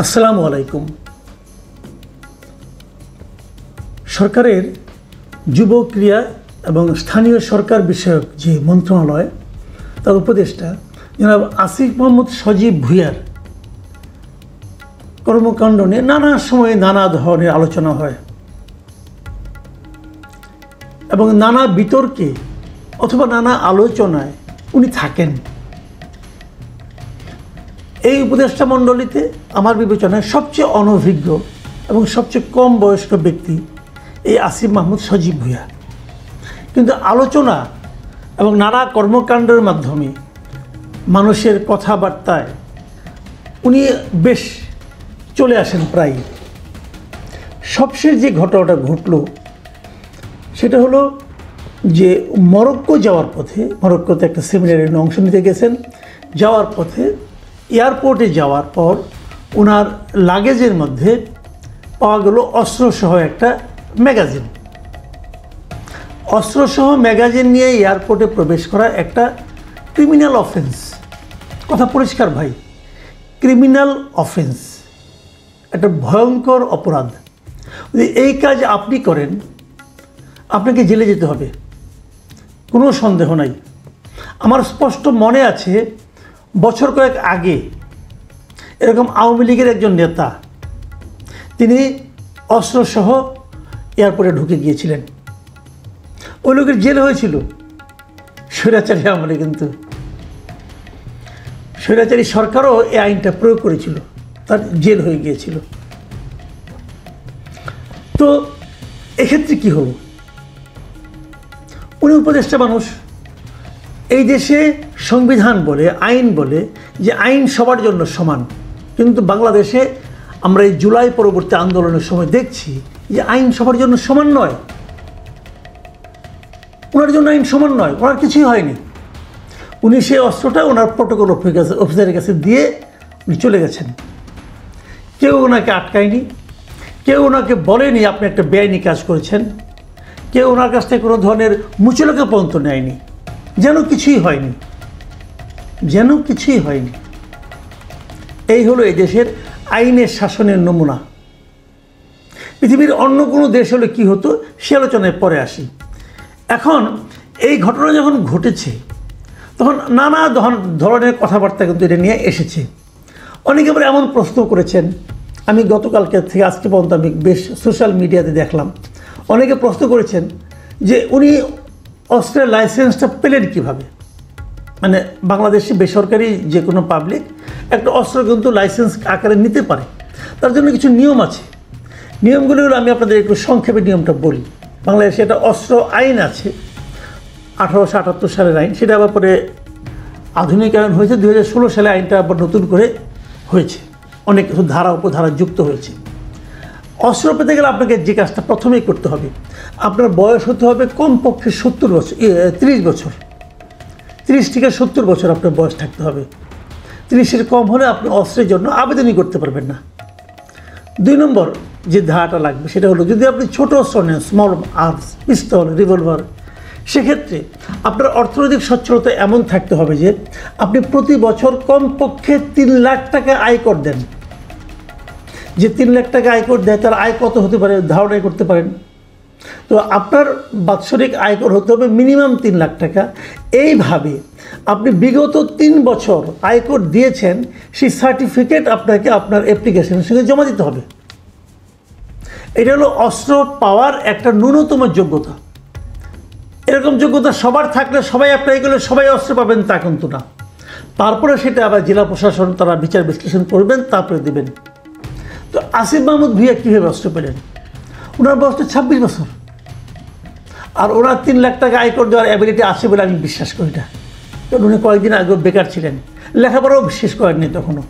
আসসালামু আলাইকুম। সরকারের যুব ক্রিয়া এবং স্থানীয় সরকার বিষয়ক যে মন্ত্রণালয় তার উপদেষ্টা জনাব আসিফ মোহাম্মদ সজীব ভুঁইয়ার কর্মকাণ্ড নিয়ে নানা সময়ে নানা ধরনের আলোচনা হয় এবং নানা বিতর্কে অথবা নানা আলোচনায় উনি থাকেন। এই উপদেষ্টা মণ্ডলীতে আমার বিবেচনায় সবচেয়ে অনভিজ্ঞ এবং সবচেয়ে কম বয়স্ক ব্যক্তি এই আসিফ মাহমুদ সজীব ভুঁইয়া। কিন্তু আলোচনা এবং নানা কর্মকাণ্ডের মাধ্যমে মানুষের কথাবার্তায় উনি বেশ চলে আসেন প্রায়। সবশেষ যে ঘটনাটা ঘটল সেটা হলো যে মরক্কো যাওয়ার পথে, মরক্কোতে একটা সেমিনারে অংশ নিতে গেছেন, যাওয়ার পথে এয়ারপোর্টে যাওয়ার পর ওনার লাগেজের মধ্যে পাওয়া গেল অস্ত্রসহ একটা ম্যাগাজিন। অস্ত্রসহ ম্যাগাজিন নিয়ে এয়ারপোর্টে প্রবেশ করা একটা ক্রিমিনাল অফেন্স। কথা পরিষ্কার ভাই, ক্রিমিনাল অফেন্স, একটা ভয়ঙ্কর অপরাধ। যদি এই কাজ আপনি করেন আপনাকে জেলে যেতে হবে, কোনো সন্দেহ নাই। আমার স্পষ্ট মনে আছে বছর কয়েক আগে এরকম আওয়ামী লীগের একজন নেতা তিনি অস্ত্রসহ এয়ারপোর্টে ঢুকে গিয়েছিলেন। ওই লোকের জেল হয়েছিল স্বৈরাচারী আমলে, কিন্তু স্বৈরাচারী সরকারও এই আইনটা প্রয়োগ করেছিল, তার জেল হয়ে গিয়েছিল। তো এক্ষেত্রে কি হলো? উনি উপদেষ্টা মানুষ, এই দেশে সংবিধান বলে, আইন বলে যে আইন সবার জন্য সমান, কিন্তু বাংলাদেশে আমরা এই জুলাই পরবর্তী আন্দোলনের সময় দেখছি যে আইন সবার জন্য সমান নয়। ওনার জন্য আইন সমান নয়, ওনার কিছুই হয়নি। উনি সেই অস্ত্রটা ওনার প্রটোকল অফিসারের কাছে দিয়ে উনি চলে গেছেন। কেউ ওনাকে আটকায়নি, কেউ ওনাকে বলেনি আপনি একটা বেআইনি কাজ করেছেন, কেউ ওনার কাছ থেকে কোনো ধরনের মুচলেকা পর্যন্ত নেয়নি, যেন কিছুই হয়নি, যেন কিছুই হয়নি। এই হলো এই দেশের আইনের শাসনের নমুনা। পৃথিবীর অন্য কোনো দেশ হলে কী হতো সে আলোচনায় পরে আসি। এখন এই ঘটনা যখন ঘটেছে তখন নানা ধরনের কথাবার্তা কিন্তু এটা নিয়ে এসেছে। অনেকে আবার এমন প্রশ্ন করেছেন, আমি গতকালকে থেকে আজকে পর্যন্ত আমি বেশ সোশ্যাল মিডিয়াতে দেখলাম, অনেকে প্রশ্ন করেছেন যে উনি অস্ত্রের লাইসেন্সটা পেলেন কীভাবে। মানে বাংলাদেশে বেসরকারি যে কোনো পাবলিক একটা অস্ত্র কিন্তু লাইসেন্স আকারে নিতে পারে, তার জন্য কিছু নিয়ম আছে। নিয়মগুলো হলো, আমি আপনাদের একটু সংক্ষেপে নিয়মটা বলি। বাংলাদেশে একটা অস্ত্র আইন আছে 1878 সালের আইন, সেটা আবার পরে আধুনিকায়ন হয়েছে 2016 সালে আইনটা আবার নতুন করে হয়েছে, অনেক কিছু ধারা উপধারা যুক্ত হয়েছে। অস্ত্র পেতে গেলে আপনাকে যে কাজটা প্রথমেই করতে হবে, আপনার বয়স হতে হবে কমপক্ষে 70 বছর, 30 বছর, 30 থেকে 70 বছর আপনার বয়স থাকতে হবে। 30-এর কম হলে আপনি অস্ত্রের জন্য আবেদনই করতে পারবেন না। 2 নম্বর যে ধারাটা লাগবে সেটা হলো, যদি আপনি ছোট অস্ত্র নেন, স্মল আর্মস, পিস্তল, রিভলভার, সেক্ষেত্রে আপনার অর্থনৈতিক সচ্ছলতা এমন থাকতে হবে যে আপনি প্রতি বছর কমপক্ষে 3 লাখ টাকা আয়কর দেন। যে 3 লাখ টাকা আয়কর দেয় তার আয় কত হতে পারে ধারণা করতে পারেন। তো আপনার বাৎসরিক আয়কর হতে হবে মিনিমাম 3 লাখ টাকা। এইভাবে আপনি বিগত 3 বছর আয়কর দিয়েছেন সেই সার্টিফিকেট আপনাকে আপনার অ্যাপ্লিকেশনের সঙ্গে জমা দিতে হবে। এটা হলো অস্ত্র পাওয়ার একটা ন্যূনতম যোগ্যতা। এরকম যোগ্যতা সবার থাকলে সবাই অ্যাপ্লাই করলে সবাই অস্ত্র পাবেন তা কিন্তু না। তারপরে সেটা আবার জেলা প্রশাসন তারা বিচার বিশ্লেষণ করবেন, তারপরে দেবেন। তো আসিফ মাহমুদ ভুঁইয়া কীভাবে অস্ত্র পেলেন? ওনার বয়স তো 26 বছর, আর ওনার 3 লাখ টাকা আয়কর দেওয়ার অ্যাবিলিটি আছে বলে আমি বিশ্বাস করি না। কারণ উনি কয়েকদিন আগে বেকার ছিলেন, লেখাপড়াও শেষ করেননি তখনও।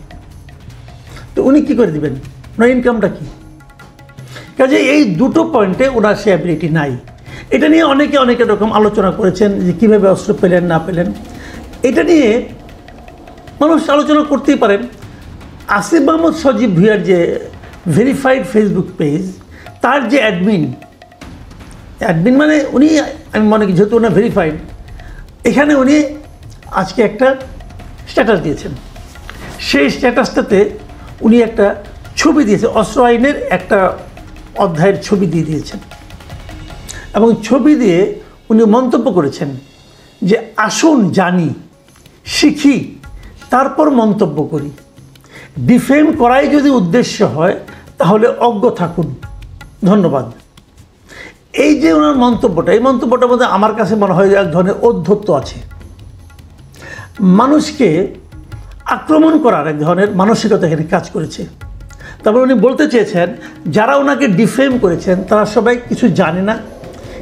তো উনি কী করে দেবেন? ওনার ইনকামটা কী? কাজে এই দুটো পয়েন্টে ওনার সে অ্যাবিলিটি নাই। এটা নিয়ে অনেকে অনেক রকম আলোচনা করেছেন যে কীভাবে অস্ত্র পেলেন না পেলেন। এটা নিয়ে মানুষ আলোচনা করতেই পারেন। আসিফ মাহমুদ সজীব ভুঁইয়ার যে ভেরিফাইড ফেসবুক পেজ, তার যে অ্যাডমিন মানে উনি, আমি মনে করি যেহেতু ওনার ভেরিফাইড, এখানে উনি আজকে একটা স্ট্যাটাস দিয়েছেন। সেই স্ট্যাটাসটাতে উনি একটা ছবি দিয়েছে, অস্ত্র আইনের একটা অধ্যায়ের ছবি দিয়ে দিয়েছেন এবং ছবি দিয়ে উনি মন্তব্য করেছেন যে আসুন জানি, শিখি, তারপর মন্তব্য করি। ডিফেম করাই যদি উদ্দেশ্য হয় তাহলে অজ্ঞ থাকুন। ধন্যবাদ। এই যে ওনার মন্তব্যটা, এই মন্তব্যটার মধ্যে আমার কাছে মনে হয় এক ধরনের ঔদ্ধত্য আছে। মানুষকে আক্রমণ করার এক ধরনের মানসিকতা এখানে কাজ করেছে। তারপর উনি বলতে চেয়েছেন যারা ওনাকে ডিফেম করেছেন তারা সবাই কিছু জানে না,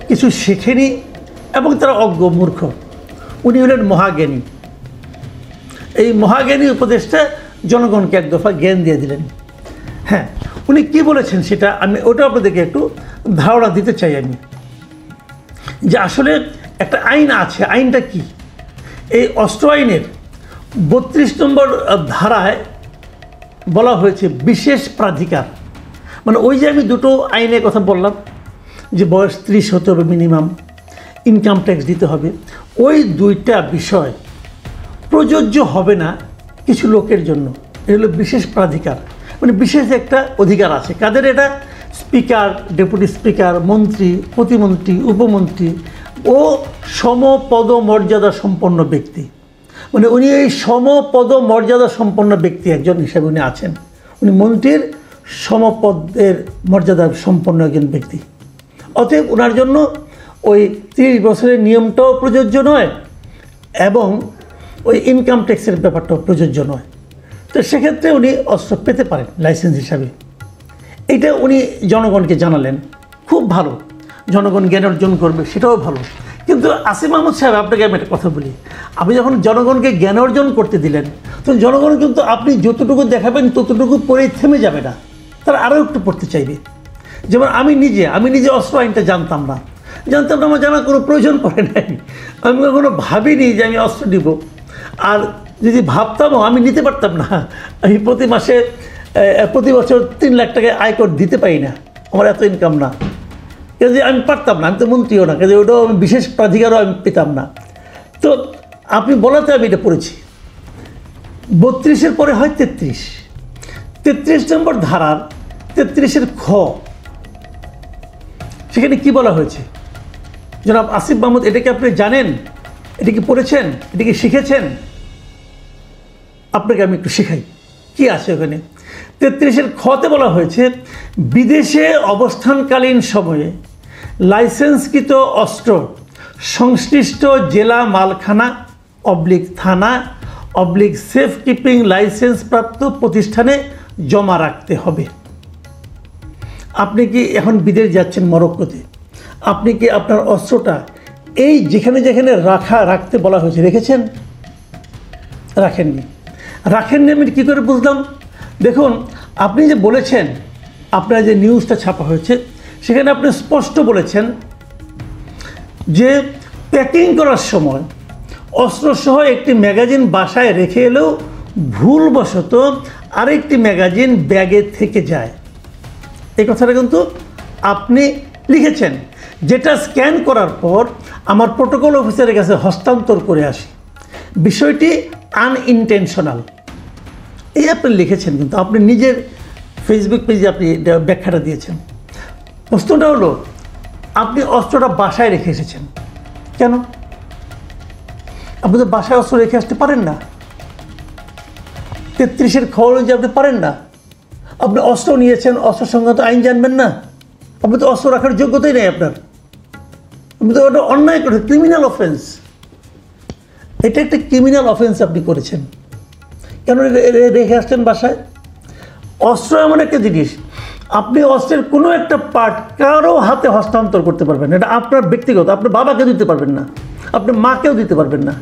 কিছু শেখেনি এবং তারা অজ্ঞ, মূর্খ। উনি হলেন মহাজ্ঞানী। এই মহাজ্ঞানী উপদেশটা জনগণকে এক দফা জ্ঞান দিয়ে দিলেন। হ্যাঁ, উনি কি বলেছেন সেটা আমি ওটা আপনাদেরকে একটু ধারণা দিতে চাই আমি, যে আসলে একটা আইন আছে। আইনটা কি? এই অস্ত্র আইনের 32 নম্বর ধারায় বলা হয়েছে বিশেষ প্রাধিকার। মানে ওই যে আমি দুটো আইনের কথা বললাম যে বয়স 30 হতে হবে মিনিমাম, ইনকাম ট্যাক্স দিতে হবে, ওই দুইটা বিষয় প্রযোজ্য হবে না কিছু লোকের জন্য। এটা হলো বিশেষ প্রাধিকার, মানে বিশেষ একটা অধিকার আছে। কাদের এটা? স্পিকার, ডেপুটি স্পিকার, মন্ত্রী, প্রতিমন্ত্রী, উপমন্ত্রী ও সমপদ মর্যাদা সম্পন্ন ব্যক্তি। মানে উনি এই সমপদ মর্যাদা সম্পন্ন ব্যক্তি একজন হিসেবে উনি আছেন। উনি মন্ত্রীর সমপদের মর্যাদা সম্পন্ন একজন ব্যক্তি। অতএব ওনার জন্য ওই 30 বছরের নিয়মটাও প্রযোজ্য নয় এবং ওই ইনকাম ট্যাক্সের ব্যাপারটাও প্রযোজ্য নয়। তো সেক্ষেত্রে উনি অস্ত্র পেতে পারেন লাইসেন্স হিসাবে। এটা উনি জনগণকে জানালেন, খুব ভালো। জনগণ জ্ঞান অর্জন করবে, সেটাও ভালো। কিন্তু আসিফ মাহমুদ সাহেব, আপনাকে আমি একটা কথা বলি, আপনি যখন জনগণকে জ্ঞান অর্জন করতে দিলেন তখন জনগণ কিন্তু আপনি যতটুকু দেখাবেন ততটুকু পড়েই থেমে যাবে না, তারা আরও একটু পড়তে চাইবে। যেমন আমি নিজে অস্ত্র আইনটা জানতাম না, আমার জানার কোনো প্রয়োজন পড়ে নাই। আমি কখনো ভাবিনি যে আমি অস্ত্র নিব, আর যদি ভাবতামও আমি নিতে পারতাম না। আমি প্রতি বছর 3 লাখ টাকা আয়কর দিতে পারি না, আমার এত ইনকাম না, কাজে আমি পারতাম না। আমি তো মন্ত্রীও না, কাজে ওটাও আমি বিশেষ প্রাধিকারও আমি পেতাম না। তো আপনি বলাতে আমি এটা পড়েছি। 32-এর পরে হয় 33 নম্বর ধারার 33-এর খ। সেখানে কি বলা হয়েছে জনাব আসিফ মাহমুদ? এটাকে আপনি জানেন? এটা কি পড়েছেন? এটা কি শিখেছেন? আপনাকে আমি একটু শেখাই কি আছে ওখানে। 33-এর খতে বলা হয়েছে বিদেশে অবস্থানকালীন সময়ে লাইসেন্সকৃত অস্ত্র সংশ্লিষ্ট জেলা মালখানা থানা সেফ কিপিং লাইসেন্স প্রাপ্ত প্রতিষ্ঠানে জমা রাখতে হবে। আপনি কি এখন বিদেশ যাচ্ছেন মরক্কোতে, আপনি কি আপনার অস্ত্রটা এই যেখানে রাখতে বলা হয়েছে রেখেছেন? রাখেননি। আমি কী করে বুঝলাম? দেখুন, আপনি যে বলেছেন, আপনার যে নিউজটা ছাপা হয়েছে সেখানে আপনি স্পষ্ট বলেছেন যে প্যাকিং করার সময় অস্ত্রসহ একটি ম্যাগাজিন বাসায় রেখে এলেও ভুলবশত আরেকটি ম্যাগাজিন ব্যাগে থেকে যায়। এই কথাটা কিন্তু আপনি লিখেছেন, যেটা স্ক্যান করার পর আমার প্রোটোকল অফিসারের কাছে হস্তান্তর করে আসি। বিষয়টি আনইনটেনশনাল, এই আপনি লিখেছেন, কিন্তু আপনি নিজের ফেসবুক পেজে আপনি ব্যাখ্যাটা দিয়েছেন। প্রশ্নটা হলো, আপনি অস্ত্রটা বাসায় রেখে এসেছেন কেন? আপনি তো বাসায় অস্ত্র রেখে আসতে পারেন না। 33-এর খবর যে আপনি পারেন না। আপনি অস্ত্র নিয়েছেন, অস্ত্র সংক্রান্ত আইন জানবেন না? আপনি তো অস্ত্র রাখার যোগ্যতাই নেই আপনার। আপনি তো ওটা অন্যায় করেছেন, ক্রিমিনাল অফেন্স। এটা একটা ক্রিমিনাল অফেন্স আপনি করেছেন। কেন রেখে আসছেন বাসায়? অস্ত্র এমন একটা জিনিস, আপনি অস্ত্রের কোনো একটা পার্ট কারো হাতে হস্তান্তর করতে পারবেন না। এটা আপনার ব্যক্তিগত, আপনার বাবাকে দিতে পারবেন না, আপনার মাকেও দিতে পারবেন না।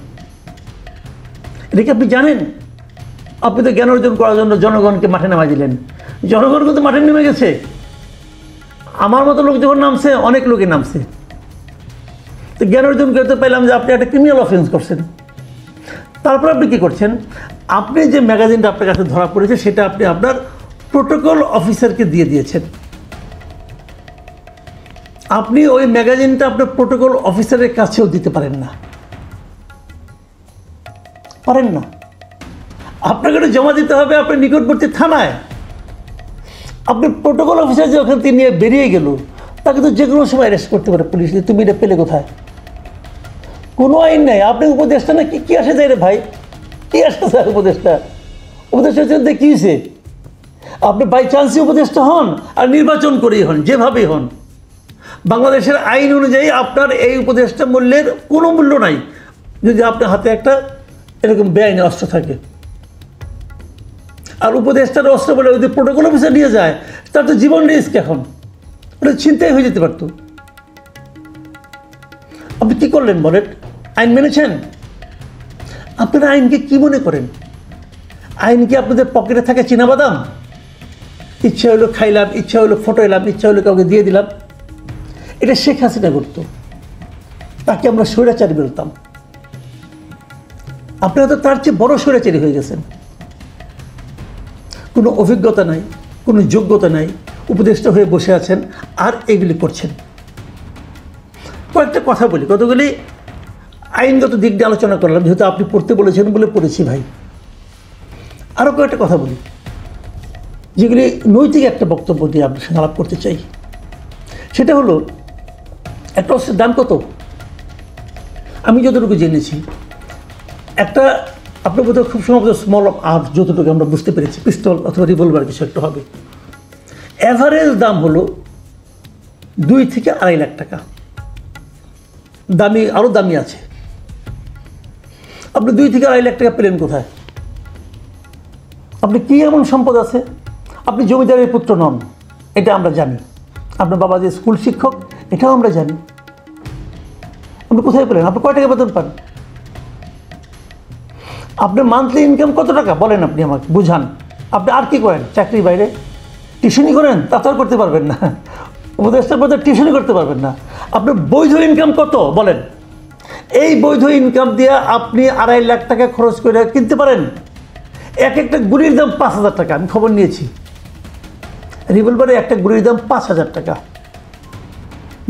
এটা কি আপনি জানেন? আপনি তো জ্ঞান অর্জন করার জন্য জনগণকে মাঠে নামাই দিলেন। জনগণ কিন্তু মাঠে নেমে গেছে। আমার মতো লোক যখন নামছে, অনেক লোকে নামছে। তো জ্ঞান অর্জন করতে পারলাম যে আপনি একটা ক্রিমিনাল অফেন্স করছেন। তারপর আপনি কী করছেন? আপনি যে ম্যাগাজিনটা আপনার কাছে ধরা পড়েছে সেটা আপনি আপনার প্রোটোকল অফিসারকে দিয়ে দিয়েছেন। আপনি ওই ম্যাগাজিনটা আপনার প্রোটোকল অফিসারের কাছেও দিতে পারেন না। আপনাকে জমা দিতে হবে আপনার নিকটবর্তী থানায়। আপনি প্রোটোকল অফিসার যে ওখান থেকে নিয়ে বেরিয়ে গেল, তাকে তো যে কোনো সময় অ্যারেস্ট করতে পারে পুলিশ। তুমি এটা পেলে কোথায়? কোনো আইন নেই। আপনি উপদেষ্টা না, কি আসে যায় রে ভাই? কি আসে যায় উপদেষ্টা? উপদেষ্টা হচ্ছে কী হয়েছে? আপনি বাই চান্সই উপদেষ্টা হন আর নির্বাচন করেই হন, যেভাবেই হন, বাংলাদেশের আইন অনুযায়ী আপনার এই উপদেষ্টা মূল্যের কোনো মূল্য নাই যদি আপনার হাতে একটা এরকম বেআইনি অস্ত্র থাকে। আর উপদেষ্টার অস্ত্র বলে যদি প্রোটোকল অফিসার নিয়ে যায়, তার তো জীবন রিস্ক। এখন ওটা ছিনতাই হয়ে যেতে পারত। আপনি কী করলেন বলেন? আইন মেনেছেন? আপনারা আইনকে কি মনে করেন? আইন কি আপনাদের পকেটে থাকে চীনাবাদাম? ইচ্ছা হলো খাইলাম, ইচ্ছা হলো ফটো এলাম, ইচ্ছা হলো কাউকে দিয়ে দিলাম। এটা শেখ হাসিনা করতো, তাকে আমরা স্বৈরাচারী বলতাম। আপনারা তো তার চেয়ে বড় স্বৈরাচারী হয়ে গেছেন। কোনো অভিজ্ঞতা নাই, কোনো যোগ্যতা নাই, উপদেষ্টা হয়ে বসে আছেন আর এগুলি করছেন। কয়েকটা কথা বলি, কতগুলি আইনগত দিক দিয়ে আলোচনা করলাম, যেহেতু আপনি পড়তে বলেছেন বলে পড়েছি ভাই। আরও কয়েকটা কথা বলি যেগুলি নৈতিক একটা বক্তব্য দিয়ে আপনার সঙ্গে আলাপ করতে চাই। সেটা হলো, একটা অস্ত্রের দাম কত? আমি যতটুকু জেনেছি, একটা আপনার বোধহয় খুব সম্ভবত স্মল আর্মস, যতটুকু আমরা বুঝতে পেরেছি, পিস্তল অথবা রিভলভার কিছু একটা হবে। অ্যাভারেজ দাম হলো 2 থেকে 2.5 লাখ টাকা। দামি, আরও দামি আছে। আপনি 2 থেকে 2.5 লাখ টাকা পেলেন কোথায়? আপনি কী এমন সম্পদ আছে? আপনি জমিদারের পুত্র নন, এটা আমরা জানি। আপনার বাবা যে স্কুল শিক্ষক, এটাও আমরা জানি। আপনি কোথায় পেলেন? আপনি কয় টাকা বেতন পান? আপনার মান্থলি ইনকাম কত টাকা বলেন? আপনি আমাকে বুঝান। আপনি আর কি করেন চাকরির বাইরে? টিউশনি করেন? তা তো আর করতে পারবেন না। উপদেষ্টার পদে টিউশনি করতে পারবেন না। আপনার বৈধ ইনকাম কত বলেন? এই বৈধ ইনকাম দিয়ে আপনি 2.5 লাখ টাকা খরচ করে কিনতে পারেন। একটা গুলির দাম 5,000 টাকা, আমি খবর নিয়েছি। রিভলভারে একটা গুলির দাম 5,000 টাকা।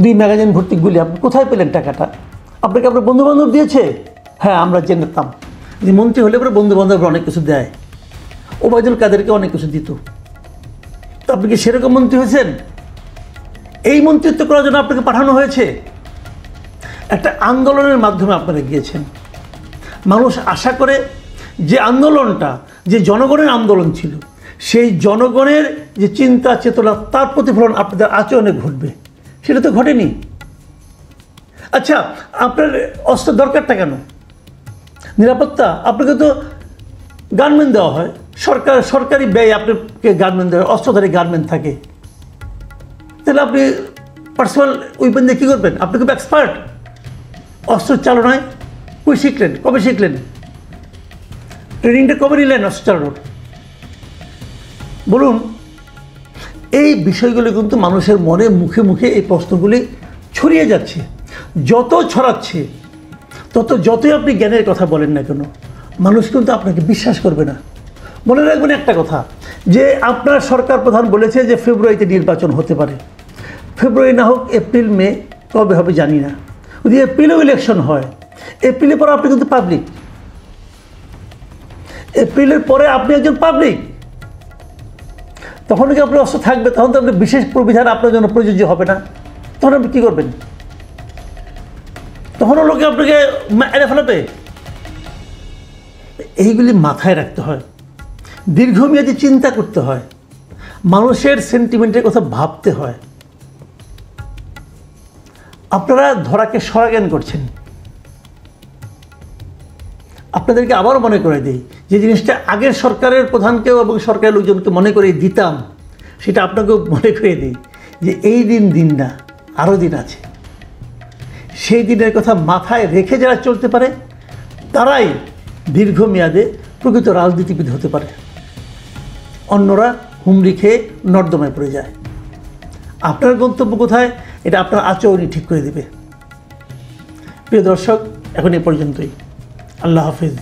2 ম্যাগাজিন ভর্তি গুলি। আপনি কোথায় পেলেন টাকাটা? আপনাকে আপনার বন্ধুবান্ধব দিয়েছে? হ্যাঁ, আমরা জেনেতাম যে মন্ত্রী হলে পরে বন্ধুবান্ধবরা অনেক কিছু দেয়। ওবায়দুল কাদেরকে অনেক কিছু দিত। তো আপনি কি সেরকম মন্ত্রী হয়েছেন? এই মন্ত্রিত্ব করার জন্য আপনাকে পাঠানো হয়েছে? একটা আন্দোলনের মাধ্যমে আপনারা গিয়েছেন। মানুষ আশা করে যে আন্দোলনটা, যে জনগণের আন্দোলন ছিল, সেই জনগণের যে চিন্তা চেতনা, তার প্রতিফলন আপনাদের আচরণে ঘটবে, সেটা তো ঘটেনি। আচ্ছা, আপনার অস্ত্রের দরকারটা কেন? নিরাপত্তা। আপনাকে তো গানম্যান দেওয়া হয়, সরকারি ব্যয় আপনাকে গানম্যান দেওয়া হয়, অস্ত্রধারী গানম্যান থাকে। তাহলে আপনি পার্সোনাল উইপেন দিয়ে কী করবেন? আপনি খুব এক্সপার্ট অস্ত্র চালনায়। কই শিখলেন? কবে শিখলেন? ট্রেনিংটা কবে নিলেন অস্ত্র চালানোর? বলুন। এই বিষয়গুলি কিন্তু মানুষের মনে, মুখে মুখে এই প্রশ্নগুলি ছড়িয়ে যাচ্ছে। যত ছড়াচ্ছে, যতই আপনি জ্ঞানের কথা বলেন না কেন, মানুষ কিন্তু আপনাকে বিশ্বাস করবে না। মনে রাখবেন একটা কথা, যে আপনার সরকার প্রধান বলেছে যে ফেব্রুয়ারিতে নির্বাচন হতে পারে। ফেব্রুয়ারি না হোক, এপ্রিল, মে, কবে হবে জানি না। যদি এপ্রিলেও ইলেকশন হয়, এপ্রিলের পরে আপনি কিন্তু পাবলিক। এপ্রিলের পরে আপনি একজন পাবলিক। তখন কি আপনার অস্ত্র থাকবে? তখন তো আপনি বিশেষ প্রবিধান আপনার জন্য প্রযোজ্য হবে না। তখন আপনি কী করবেন? তখনও লোকে আপনাকে এড়ে ফেলাবে। এইগুলি মাথায় রাখতে হয়, দীর্ঘমেয়াদী চিন্তা করতে হয়, মানুষের সেন্টিমেন্টের কথা ভাবতে হয়। আপনারা ধরাকে সরাজ্ঞান করছেন। আপনাদেরকে আবারও মনে করে দিই, যে জিনিসটা আগের সরকারের প্রধানকেও এবং সরকারের লোকজনকে মনে করে দিতাম, সেটা আপনাকেও মনে করে দিই, যে এই দিন না, আরও দিন আছে। সেই দিনের কথা মাথায় রেখে যারা চলতে পারে, তারাই দীর্ঘমেয়াদে প্রকৃত রাজনীতিবিদ হতে পারে। অন্যরা হুমড়ি খেয়ে নর্দমায় পড়ে যায়। আপনার গন্তব্য কোথায়, এটা আপনার আচরণই ঠিক করে দেবে। প্রিয় দর্শক, এখন এ পর্যন্তই। আল্লাহ হাফিজ।